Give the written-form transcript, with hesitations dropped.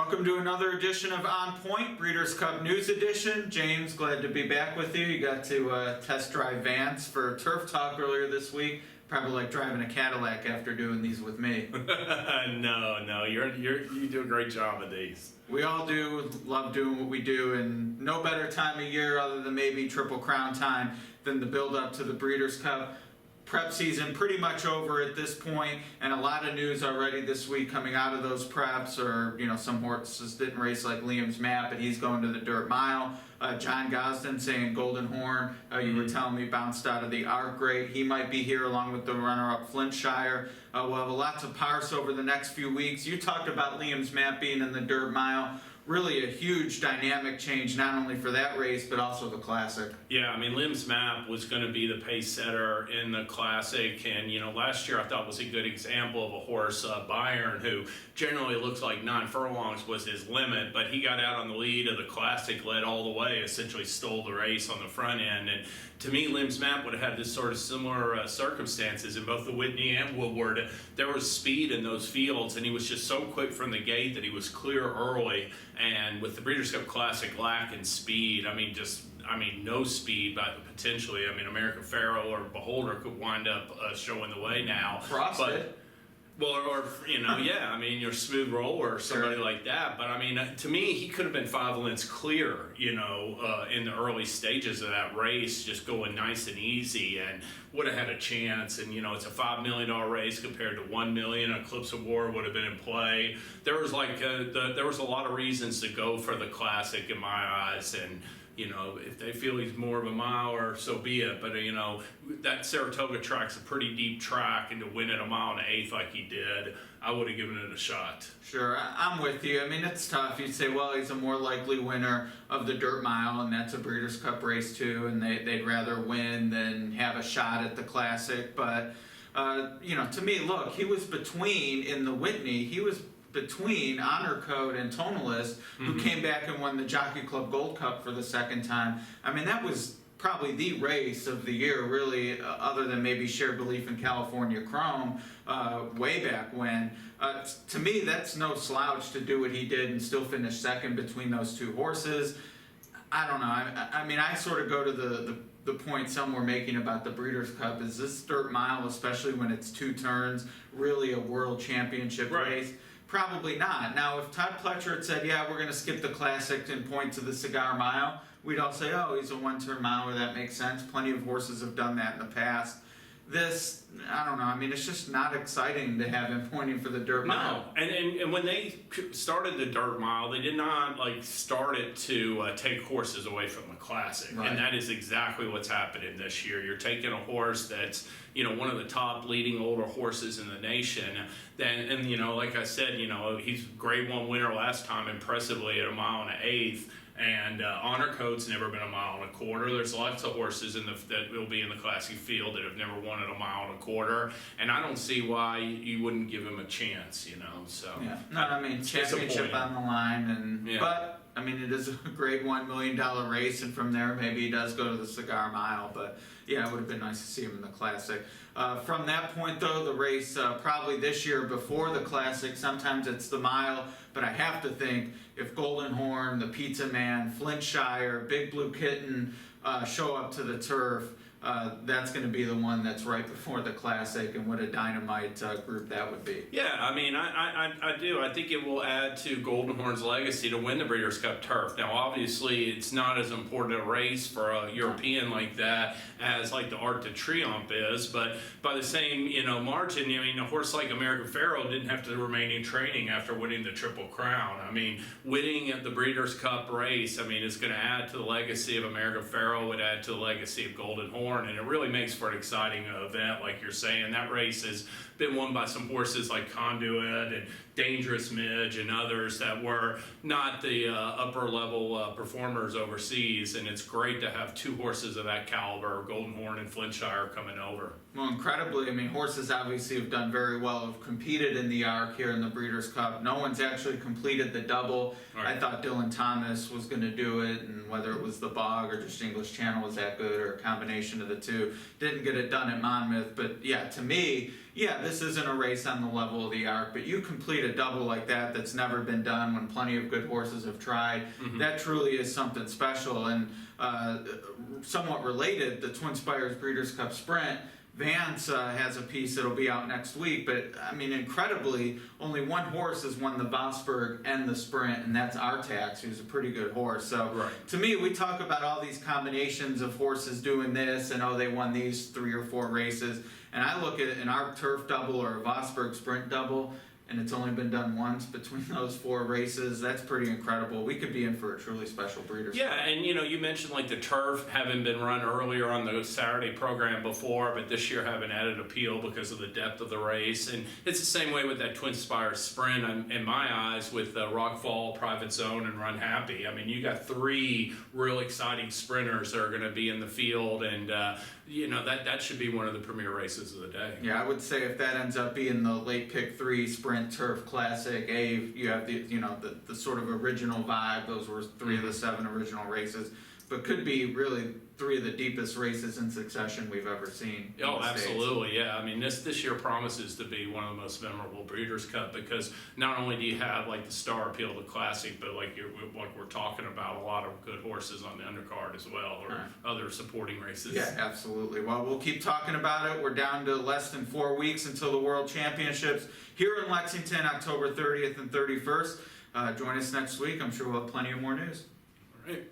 Welcome to another edition of On Point, Breeders' Cup News Edition. James, glad to be back with you. You got to test drive Vance for Turf Talk earlier this week. Probably like driving a Cadillac after doing these with me. No, you do a great job of these. We all do, love doing what we do, and no better time of year other than maybe Triple Crown time than the build up to the Breeders' Cup. Prep season pretty much over at this point, and a lot of news already this week coming out of those preps. Or some horses didn't race, like Liam's Map, but he's going to the dirt mile. John Gosden saying Golden Horn, you were telling me, bounced out of the Arc Great. He might be here along with the runner-up Flintshire. We'll have a lot to parse over the next few weeks. You talked about Liam's Map being in the dirt mile. Really a huge dynamic change, not only for that race, but also the Classic. Yeah, I mean, Liam's Map was going to be the pace setter in the Classic, and last year I thought was a good example of a horse, Bayern, who generally looks like 9 furlongs was his limit, but he got out on the lead of the Classic, led all the way, essentially stole the race on the front end. And to me, Liam's Map would have had this sort of similar circumstances in both the Whitney and Woodward. There was speed in those fields, and he was just so quick from the gate that he was clear early. And with the Breeders' Cup Classic lacking speed, no speed, but potentially, American Pharaoh or Beholder could wind up showing the way now. Frosted. Your Smooth Roller or somebody like that. But to me, he could have been 5 lengths clear, in the early stages of that race, just going nice and easy, and would have had a chance. And it's a $5 million race compared to $1 million. Eclipse of War would have been in play. There was there was a lot of reasons to go for the Classic in my eyes, and if they feel he's more of a miler, so be it. But, that Saratoga track's a pretty deep track, and to win it 1 1/8 like he did, I would have given it a shot. Sure, I'm with you. It's tough. You'd say, well, he's a more likely winner of the dirt mile, and that's a Breeders' Cup race too, and they'd rather win than have a shot at the Classic. But, to me, look, he was between, in the Whitney, he was between Honor Code and Tonalist, who came back and won the Jockey Club Gold Cup for the second time. That was probably the race of the year, really, other than maybe Shared Belief in California Chrome, way back when. To me, that's no slouch to do what he did and still finish second between those two horses. I don't know. I sort of go to the point some were making about the Breeders' Cup. Is this dirt mile, especially when it's 2 turns, really a world championship race? Probably not. Now, if Todd Pletcher had said, yeah, we're going to skip the Classic and point to the Cigar Mile, we'd all say, oh, he's a 1-turn miler, that makes sense. Plenty of horses have done that in the past. This, I don't know, it's just not exciting to have him pointing for the dirt mile. No, and when they started the dirt mile, they did not start it to take horses away from the Classic. Right. And that is exactly what's happening this year. You're taking a horse that's one of the top leading older horses in the nation. Like I said, he's Grade 1 winner last time impressively at 1 1/8. And Honor Code's never been 1 1/4. There's lots of horses that will be in the Classic field that have never won at 1 1/4. And I don't see why you wouldn't give him a chance, So yeah. No, championship on the line, and yeah. But it is a Grade 1 $1 million race, and from there maybe he does go to the Cigar Mile. But yeah, it would have been nice to see him in the Classic. From that point, though, the race probably this year before the Classic, sometimes it's the mile, but I have to think if Golden Horn, the Pizza Man, Flintshire, Big Blue Kitten show up to the turf, that's going to be the one that's right before the Classic, and what a dynamite group that would be. Yeah, I do. I think it will add to Golden Horn's legacy to win the Breeders' Cup Turf. Now, obviously, it's not as important a race for a European like that as the Arc de Triomphe is, but by the same margin, a horse like American Pharaoh didn't have to remain in training after winning the Triple Crown. Winning at the Breeders' Cup race, is going to add to the legacy of American Pharaoh, would add to the legacy of Golden Horn. And it really makes for an exciting event, like you're saying. That race has been won by some horses like Conduit and Dangerous Midge and others that were not the upper level performers overseas. And it's great to have 2 horses of that caliber, Golden Horn and Flintshire, coming over. Well, incredibly, I mean, horses obviously have done very well, have competed in the ARC here in the Breeders' Cup. No one's actually completed the double. Right. I thought Dylan Thomas was going to do it, and whether it was the Bog or just English Channel was that good, or a combination of the two. Didn't get it done at Monmouth, but yeah, to me, yeah, this isn't a race on the level of the ARC, but you complete a double like that that's never been done when plenty of good horses have tried. That truly is something special. And somewhat related, the Twinspires Breeders' Cup Sprint, Vance has a piece that'll be out next week, but I mean, incredibly, only one horse has won the Vosburg and the Sprint, and that's Artax, who's a pretty good horse. So Right. to me, we talk about all these combinations of horses doing this, and oh, they won these 3 or 4 races, and I look at an ARC Turf double or a Vosburg Sprint double, and it's only been done once between those 4 races. That's pretty incredible. We could be in for a truly special Breeders' Yeah, and you mentioned like the turf having been run earlier on the Saturday program before, but this year having added appeal because of the depth of the race. And it's the same way with that Twinspires Sprint, in my eyes, with Rockfall, Private Zone, and Run Happy. I mean, you got 3 real exciting sprinters that are going to be in the field, and that should be one of the premier races of the day. Yeah, I would say if that ends up being the late pick 3 Sprint Turf Classic, you have the sort of original vibe. Those were 3 of the 7 original races, but could be really 3 of the deepest races in succession we've ever seen. Oh, absolutely, yeah. I mean, this year promises to be one of the most memorable Breeders' Cup, because not only do you have like the star appeal, the classic, but like we're talking about a lot of good horses on the undercard as well, or other supporting races. Yeah, absolutely. Well, we'll keep talking about it. We're down to less than 4 weeks until the World Championships here in Lexington, October 30th and 31st. Join us next week. I'm sure we'll have plenty of more news. All right.